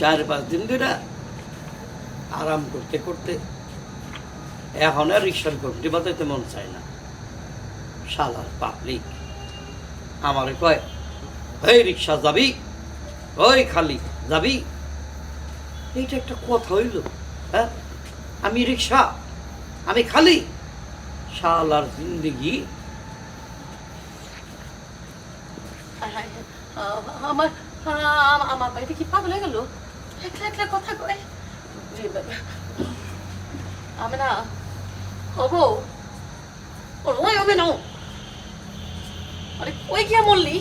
4-5 দিন ধরে আরাম করতে করতে এখন আর রিক্সার ঘন্টি বাজাইতে মন চায় না। শালার পাবলিক আমারে কয়, এই রিক্সা যাবি, ওই খালি যাবি। এইটা একটা কথা হইল? হ্যাঁ, আমি রিক্সা, আমি খালি। শালার জিন্দেগি। আমার আমার বাড়িতে কি পাগল হয়ে গেল? একলা একলা কথা কয়। আমি না হবো ওই আমি নাও। আরে কই গিয়া মরলি?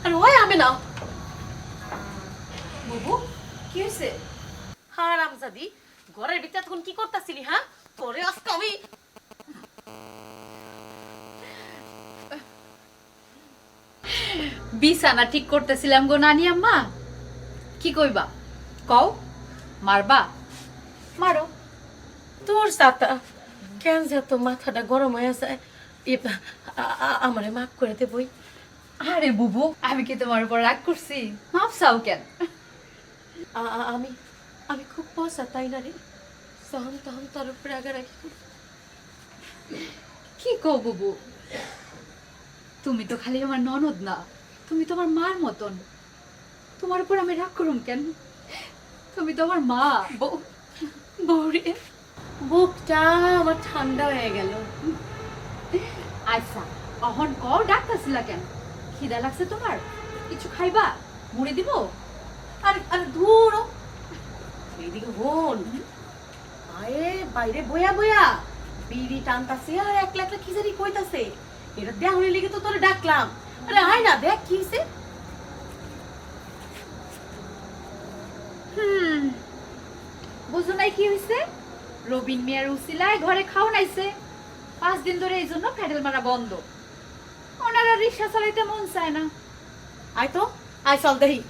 আর ওই আমি না বাবু, কি হয়েছে? হ্যাঁ রামজাদি, ঘরের ভিতরে তখন কি করতেছিলি? হ্যাঁ, তোরে আজকে আমি বিছানা ঠিক করতেছিলাম গো নানি আম্মা। কি কইবা কও? মারবা? মারো। তোর সাতা কেন যে তো মাথাটা গরম হয়ে যায়। আমারে মাফ করে দে বই। আরে বুবু, আমি কি তোমার উপর রাগ করছি? মাফ চাও কেন? আমি আমি খুব পয়সা তাই না রে, তখন তখন তোর উপরে রাগারাগি করি। কি কও বুবু? তুমি তো খালি আমার ননদ না, তুমি তো আমার মার মতন। তোমার উপর আমি রাগ করুম কেন? তুমি তো আমার মা। বউ, বউরে, বুকটা আমার ঠান্ডা হয়ে গেল। আচ্ছা, অহন কও ডাকতাছিলা কেন? খিদা লাগছে তোমার? কিছু খাইবা? মুড়ি দিব? আরে আরে দূর ও। এইদিকে হন, আয়ে বাইরে বয়া বয়া বিড়ি টানতাছে আর একলা একলা কি জানি কইতাছে। এটা দেখানোর লিগে তো তোরে ডাকলাম। আরে আয় না, দেখ কি হইছে। বুঝো নাই কি হইছে? রবিন মিয়ার উসিলায় ঘরে খাও নাইছে। 5 দিন ধরে এই জন্য প্যাডেল মারা বন্ধ। ওনারা রিক্সা চালাইতে মন চায় না। আয় তো, আয় চল দেহি।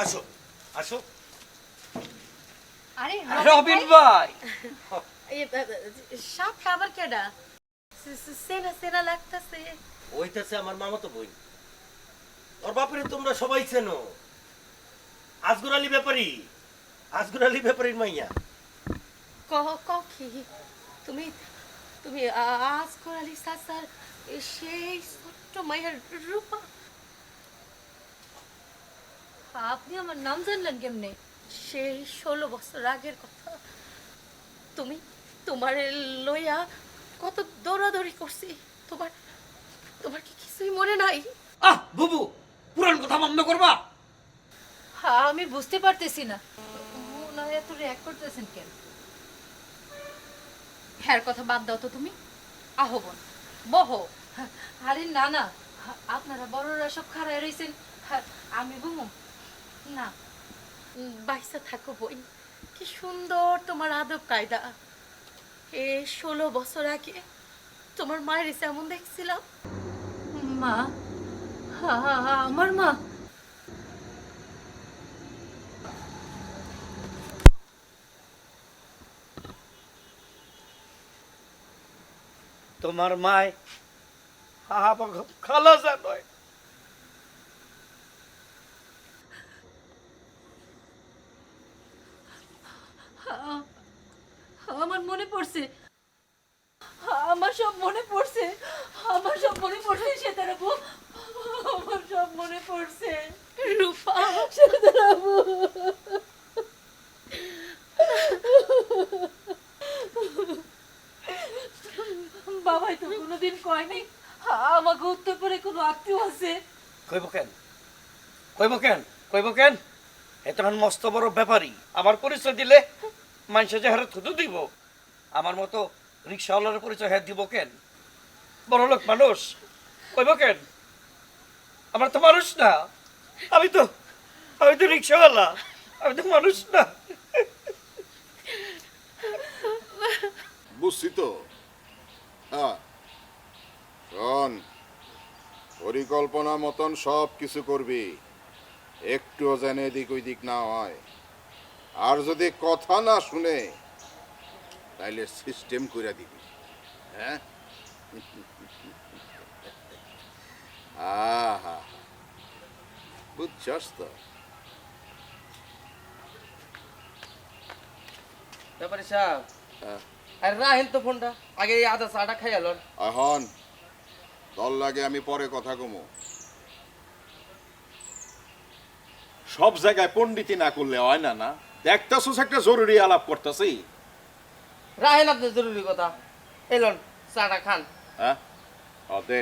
আসো আসো। আরে রবিন ভাই, সাথে আবার কেডা? সেনা সেনা লাগতাছে। ওইটাছে আমার মামাতো বোন। ওর বাপরে তোমরা সবাই চেনো, আজগর আলী ব্যাপারী। আজগর আলী ব্যাপারীর মাইয়া। ক কি তুমি? তুমি আজ করালি সাসার সেই ছোট্ট মায়ের রূপা? আপনি আমার নাম জানলেন কেমনে? সেই 16 বছর আগের কথা। তুমি তোমার লইয়া কত দৌড়াদৌড়ি করছি। তোমার তোমার কি কিছুই মনে নাই? আহ বুবু, পুরান কথা বন্ধ করবা। আমি বুঝতে পারতেছি না ওনারা এত রিঅ্যাক্ট করতেছেন কেন। হ্যার কথা বাদ দাও তো তুমি। আহো বোন, বহো। আরে না না, আপনারা বড়রা সব খাড়ায় রয়েছেন, আমি বমু না। বাইসা থাকো বই, কি সুন্দর তোমার আদব কায়দা। 16 বছর আগে তোমার মায়ের যেমন দেখছিলাম। মা? আমার মা? তোমার মায় খালা জানয়। আমার মনে পড়ছে, আমার সব মনে পড়ছে, আমার সব মনে পড়ছে সেতারাবু, আমার সব মনে পড়ছে। রূপা, সেতারাবু, বাবাই তো কোনোদিন কয়নি আমাকে উত্তরপুরে কোনো আত্মীয় আছে। কইব কেন? কইব কেন? কইব কেন? এত মস্ত বড় ব্যাপারী আমার পরিচয় দিলে মানুষে যে হারে থুতু দিব, আমার মতো রিক্সাওয়ালার পরিচয় হ্যাঁ দিব কেন? বড় লোক মানুষ, কইব কেন? আমার তো মানুষ না, আমি তো রিক্সাওয়ালা, আমি তো মানুষ না। বুঝছি তো। হ্যাঁ শোন, পরিকল্পনা মতন সব কিছু করবি, একটুও যেন এদিক ওইদিক না হয়। আর যদি কথা না শুনে তাইলে সিস্টেম করে দিবি। হ্যাঁ, আহা, বুঝছস তো? ব্যাপারে সাহেব হ্যাঁ। আরে রাহেন তো ফোনটা আগে এই আদা চাটা খাই আলোর এখন তোর লাগে আমি পরে কথা কমু। সব জায়গায় পণ্ডিতি না করলে হয় না। না দেখতেছস একটা জরুরি আলাপ করতেছি। রাহেন আপনার জরুরি কথা এলন চাটা খান। হ্যাঁ দে।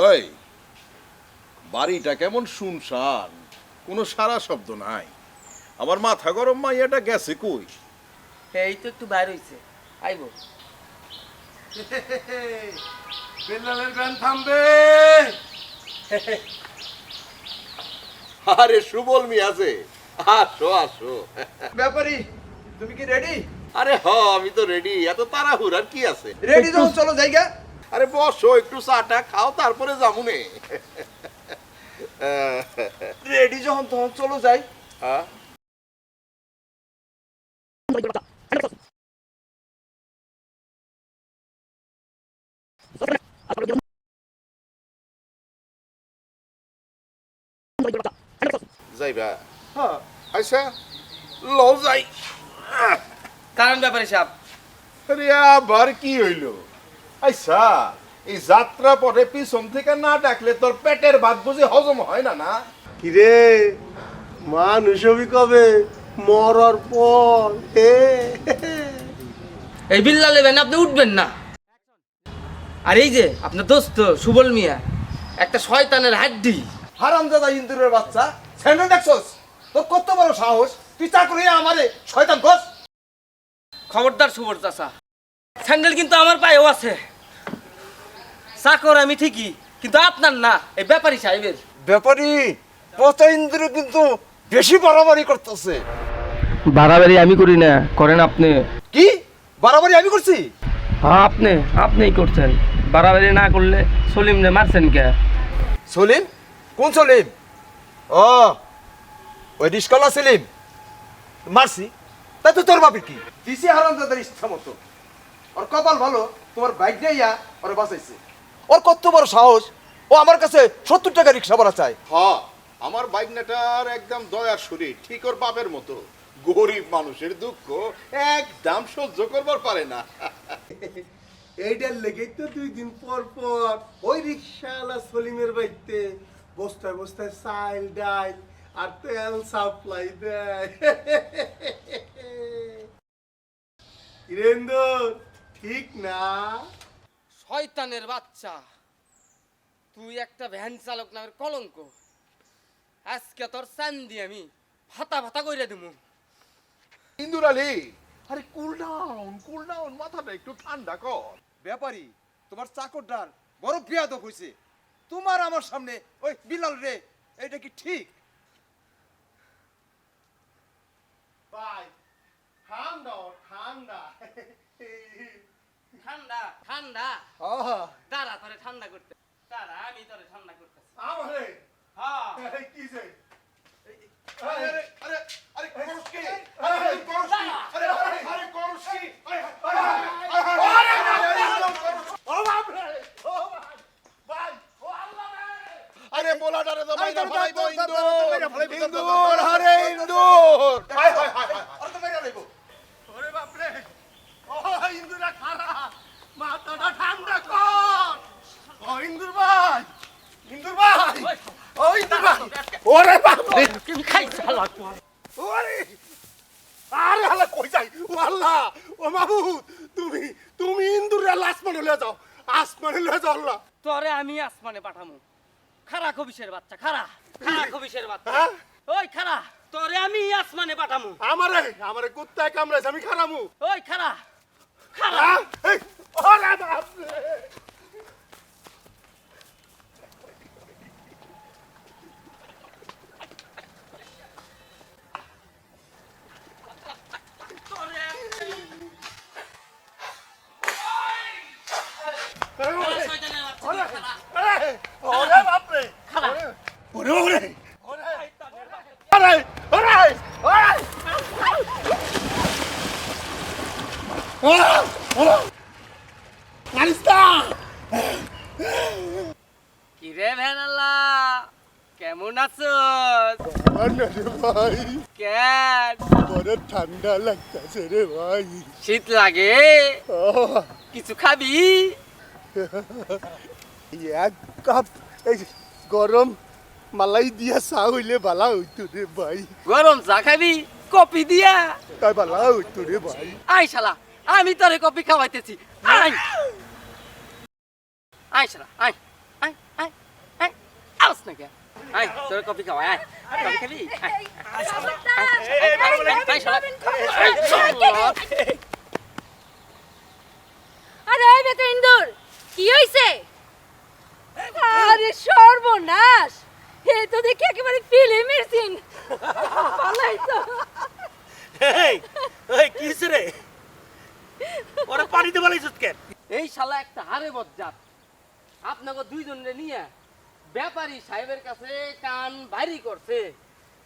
ওই বাড়িটা কেমন শুনশান, কোনো সারা শব্দ নাই। আমার মাথা গরম মাইয়াটা গেছে কই? এই তো একটু বাইর হইছে আইব। বেলালের গান থামবে। আরে সুবল মিয়া আছে, আসো আসো। ব্যাপারি তুমি কি রেডি? আরে হ আমি তো রেডি, এত তাড়াহুড়ার কি আছে? রেডি যখন চলো জায়গা। আরে বসো একটু চাটা খাও তারপরে যামুনে। রেডি যখন তখন চলো যাই। হ্যাঁ যাইবা? হ্যাঁ আচ্ছা লও যাই। কারণ ব্যাপারে সাহেব আরে আবার কি হইলো? আচ্ছা এই যাত্রা পথে পিছন থেকে না ডাকলে তোর পেটের ভাত বুঝি হজম হয় না? না কিরে মানুষ হবি কবে? মরার পর এই বিল্লা লেবেন আপনি উঠবেন না। আর এই যে আপনার দোস্ত সুবল মিয়া একটা শয়তানের হাড্ডি। হারামজাদা ইন্দুরের বাচ্চা, স্যান্ডেল দেখছস? তোর কত বড় সাহস, তুই চাকরি আমারে শয়তান কস? খবরদার সুবল চাচা, স্যান্ডেল কিন্তু আমার পায়েও আছে। চাকর আমি ঠিকই, কিন্তু আপনার না, এই ব্যাপারী সাহেবের। ব্যাপারি পচা ইন্দুরে কিন্তু বেশি বাড়াবাড়ি করতেছে। বাড়াবাড়ি আমি করি না, করেন আপনি। কি বাড়াবাড়ি আমি করছি? হ্যাঁ আপনিই করছেন। বাড়াবাড়ি না করলে সলিম রে মারছেন কে? সলিম? কোন সলিম? ও ওই রিস্কলা সেলিম মারছি। তাই তো তোর বাপের কি দিছি হারামজাদার ইচ্ছা মতো। ওর কপাল ভালো, তোমার বাইক নিয়ে ওরে বাঁচাইছে। ওর কত বড় সাহস, ও আমার কাছে 70 টাকা রিক্সা ভাড়া চায়। হ আমার বাইকনাটার একদম দয়ার শরীর, ঠিক ওর বাপের মতো। গরিব মানুষের দুঃখ একদম সহ্য করবার পারে না। এইটার লেগেই তো 2 দিন পর পর ওই রিক্সাওয়ালা সলিমের বাড়িতে বস্তায় বস্তায় চাল ডাল আর তেল সাপ্লাই দেয়। ইরেন্দর ঠিক না? শয়তানের বাচ্চা, তুই একটা ভ্যান চালক নামের কলঙ্ক। আজকে তোর চান্দি আমি ভাতা ভাতা কইরা দিমু। ইন্দুর আলী, আরে কুল ডাউন, মাথাটা একটু ঠান্ডা কর। ব্যাপারী তোমার চাকরদার বড় বিয়াদব হইছে। তোমার আমার সামনে ওই বিলাল রে, এটা কি ঠিক? ভাই ঠান্ডা ঠান্ডা। ঠান্ডা ঠান্ডা, আহা দাঁড়া তোরে ঠান্ডা করতে, দাঁড়া আমি তোরে ঠান্ডা করতেছি। আমারে হ্যাঁ কিসে? আরে আরে আরে করস কি? আরে করস কি? আরে আরে করস কি? আরে বলাটারে তো মাইরা ফলাইবো ইন্দুর, আরে ইন্দুর। হায় হায় হায় হায়। আর তো মেরে লইব। ওরে বাপ রে, ও ইন্দুরা খারা, মাথাটা ঠান্ডা কর। ও ইন্দুর ভাই, ইন্দুর ভাই, ও ইন্দুর ভাই, ওরে বাপ রে, তুমি খাইছ হালাক। ওরে আরে হালা কই যাই? ও আল্লাহ, ও মাহবুব, তুমি তুমি ইন্দুরে আসমানে লয়ে যাও, আসমানে লয়ে যাও আল্লাহ। তোরে আমি আসমানে পাঠামু। খারা খবিসের বাচ্চা, খারা খবিসের বাচ্চা। হ্যাঁ? ওই খারা, তোরে আমি আসমানে পাঠামু। আমারে আমারে কুত্তায় কামড়াইছে, আমি খারামু। ওই খারা হ্যাঁ? এই, ওরে বাপ রে। শয়তানের বাচ্চা, খারা। ওরে বাপ রে, ওরে ওরে ওরে মারিস না। কিরে ভ্যানালা কেমন আছো? আমার না রে ভাই, কেন বড় ঠান্ডা লাগতেছে রে ভাই। শীত লাগে? আহ, কিছু খাবি? এক কাপ এই গরম মালাই দিয়া চা হইলে ভালা হইতো রে ভাই। গরম চা খাবি কফি দিয়া? তাই ভালা হইতো রে ভাই। আই শালা আমি তোরে কফি খাওয়াইতেছি। আই আই শালা আই আই আই আই আস না কে আই তোরে কফি খাওয়াই আই কফি খাবি? আই, আই শালা, আই শালা, আই শালা। আরে ওই বেটা ইন্দুর কি হইছে? আরে সর্বনাশ, হে তো দেখি একেবারে ফিল্মের সিন। পালাইতো। এই এই কি হইছে রে? ওরা পানিতে বালাইছিস কেন? এই শালা একটা হারে বজ্জাত আপনাকে দুইজনে নিয়ে ব্যাপারী সাহেবের কাছে কান বাইরি করছে,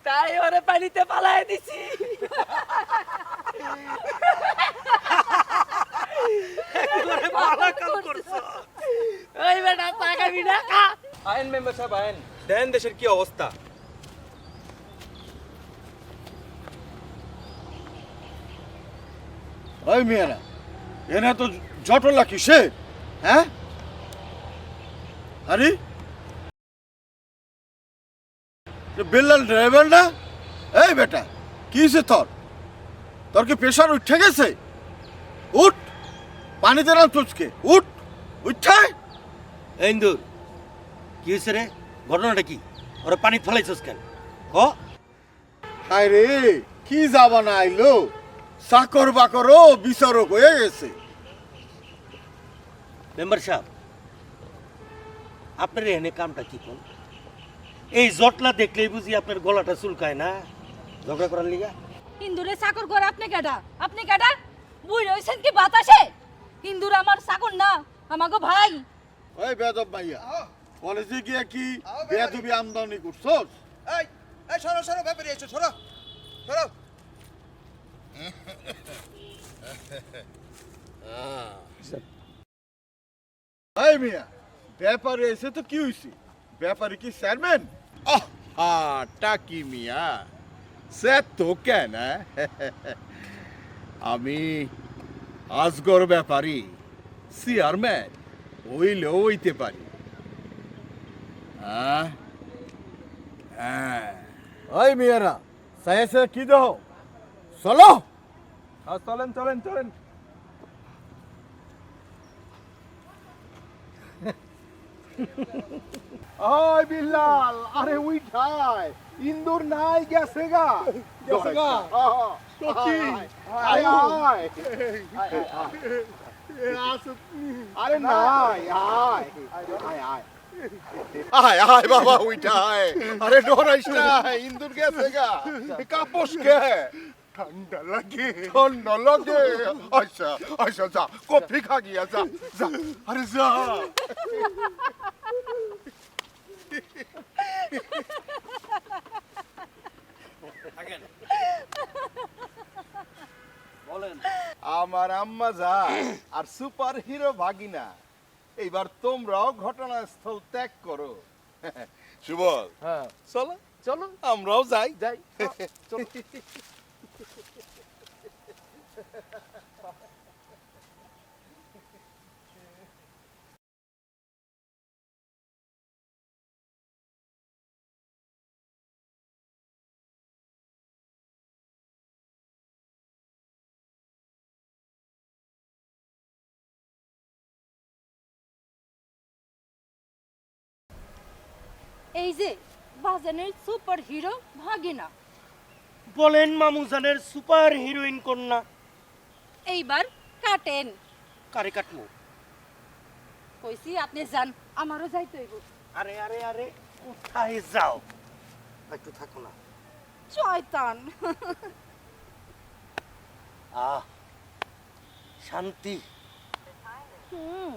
তাই ওরে পানিতে পালায় দিছি। একেবারে ভালো কাম করছো। ওই বেটা চা খাবি না? খা। আইন মেম্বার সাহেব আইন, দেন দেশের কি অবস্থা। ওই মেয়েরা এনে তো জটলা কিসে? হ্যাঁ আরে বেল্লাল ড্রাইভার না? এই বেটা কি হয়েছে তোর? তোর কি প্রেশার উঠে গেছে? উঠ, পানিতে না তুচকে উঠ, উঠে। এই ইন্দুর কি হইছে রে? ঘটনাটা কি? ওরা পানি ফেলাইছিস কেন? ক হায় রে কি জামানা আইলো, চাকর বাকরও বিচারক হয়ে গেছে। মেম্বার সাহেব আপনার এখানে কামটা কি কোন? এই জটলা দেখলেই বুঝি আপনার গলাটা চুলকায় না ঝগড়া করার লিগা? ইন্দুরে চাকর করে আপনি কেডা? আপনি কেডা? বুই রইছেন কি বাতাসে? ইন্দুর আমার চাকর না, আমাগো ভাই। ওই বেদব ভাইয়া কলেজে গিয়ে কি বেয়াদবি আমদানি করছস? এই এই সরো সরো ব্যাপারে এসো, সরো সরো। এই মিয়া ব্যাপারে এসে তো কি হইছে? ব্যাপারে কি চেয়ারম্যান? টাকি মিয়া সে তো কেন? আমি আজগর ব্যাপারী চেয়ারম্যান হইলেও হইতে পারি। ওই মিয়ারা সায়েসে কি দাও? চলো চলেন চলেন চলেন। ওই বিল্লাল, আরে উঠাই, ইন্দুর নাই গেছে গা। গেছে গা? কি? আয় আয়। আরে নাই, আয়। আয় আয়। আয় আয় বাবা উঠাই। আরে ডরাইস না, ইন্দুর গেছে গা। কাপস কে? ঠান্ডা লাগে। ঠান্ডা লাগে? আচ্ছা আচ্ছা যা, কফি খা গিয়া যা যা। আরে যা। বলেন। আমার আম্মা যা আর সুপার হিরো ভাগিনা, এইবার তোমরাও ঘটনাস্থল ত্যাগ করো। সুবল, হ্যাঁ চলো চলো আমরাও যাই যাই। এই যে বাজানের সুপার হিরো ভাগিনা, বলেন মামুজানের সুপার হিরোইন কন্যা। এইবার কাটেন। কারে কাটমু? কইছি আপনি যান, আমারও যাইতে হইব। আরে আরে আরে কোথায় যাও? একটু থাকো না। শয়তান। আহ শান্তি। হুম।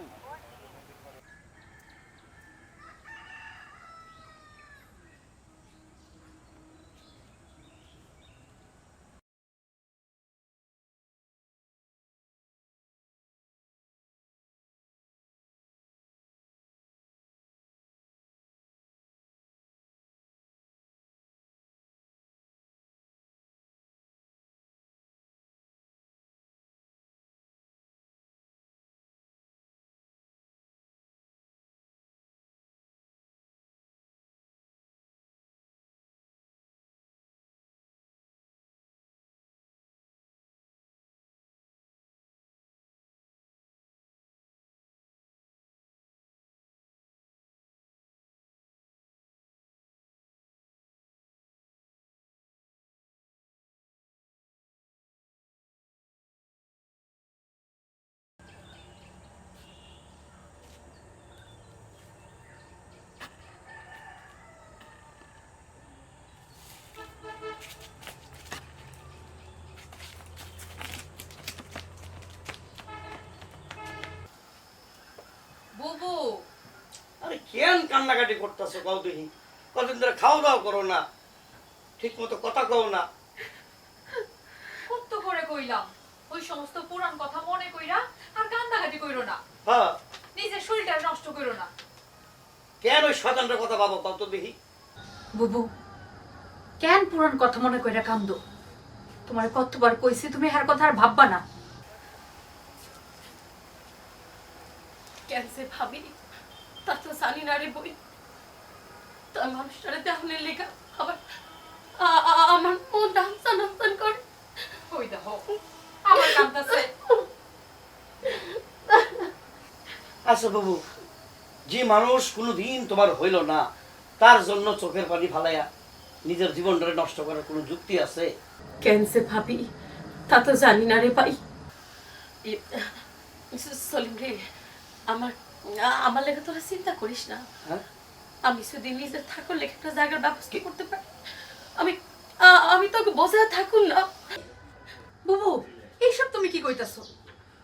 কান্নাকাটি করতেছো কও দেখি? কদিন ধরে খাওয়া দাওয়া করো না, ঠিক মতো কথা কও না। কত করে কইলাম ওই সমস্ত পুরান কথা মনে কইরা আর কান্দাকাটি কইরো না, হ্যাঁ, নিজের শরীরটা নষ্ট কইরো না। কেন ওই শয়তানটার কথা ভাবো কও তো দেখি? বুবু, কেন পুরান কথা মনে কইরা কান্দো? তোমার কতবার কইছি তুমি হার কথা আর ভাববা না। কেন সে ভাবি তা তো জানি না রে বই। তার মানুষটারে দেহনের লেখা আবার আমার মন নামসান নামসান করে। ওই দেখো আমার কান্দাছে। আচ্ছা বাবু, যে মানুষ কোনোদিন তোমার হইল না তার জন্য চোখের পানি ফালাইয়া নিজের জীবনটা নষ্ট করার কোনো যুক্তি আছে? কেন সে ভাবি তা তো জানি না রে ভাই। সলিম রে, আমার আমার লেখা তোরা চিন্তা করিস না। হ্যাঁ, আমি যদি নিজের থাকুন লেখা একটা জায়গার ব্যবস্থা করতে পারি, আমি আমি তোকে বোঝা থাকুন না। বুবু, এইসব তুমি কি কইতাছো?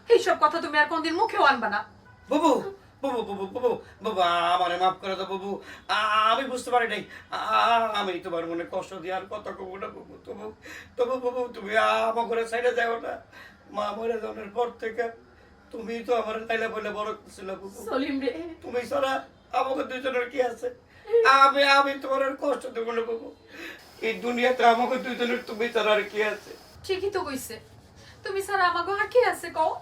এইসব কথা তুমি আর কোনদিন মুখেও আনবা না। বাবু বাবু বাবু বাবু বাবু, আমারে মাফ করে দাও বাবু, আমি বুঝতে পারি নাই। আমি তোমার মনে কষ্ট দিয়ে আর কথা কব না বাবু। তবু তবু বাবু, তুমি আমার ঘরে সাইডে যাও না। মা মরে যাওয়ার পর থেকে তুমি তো আমার তাইলে বলে বড় ছিল বাবু। সলিম রে, তুমি ছাড়া আমাকে দুজনের কি আছে? আমি তোমার আর কষ্ট দেবো না বাবু। এই দুনিয়াতে আমাকে দুজনের তুমি ছাড়া আর কি আছে? ঠিকই তো কইছে, তুমি স্যার আমাকে আর কি আছে কও?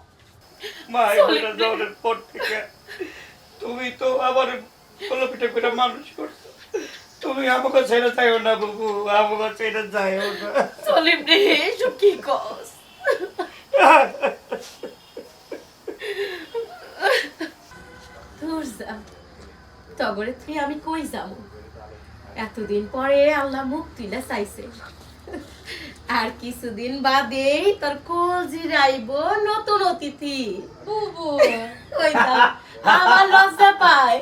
মা মরে যাওয়ার পর থেকে তুমি তো আবার কলপিটা করে মানুষ করছো। তুমি আমাকে ছেড়ে যাইও না বাবু, আমাকে ছেড়ে যাইও না। সলিম রে, এসব কি কস? তোর যা তগরে তুই আমি কই যাবো? এতদিন পরে আল্লাহ মুখ তুলে চাইছে, আর কিছুদিন বাদেই তোর কলজির আইব নতুন অতিথি। বুবু ওই দাও, আমার লজ্জা পায়।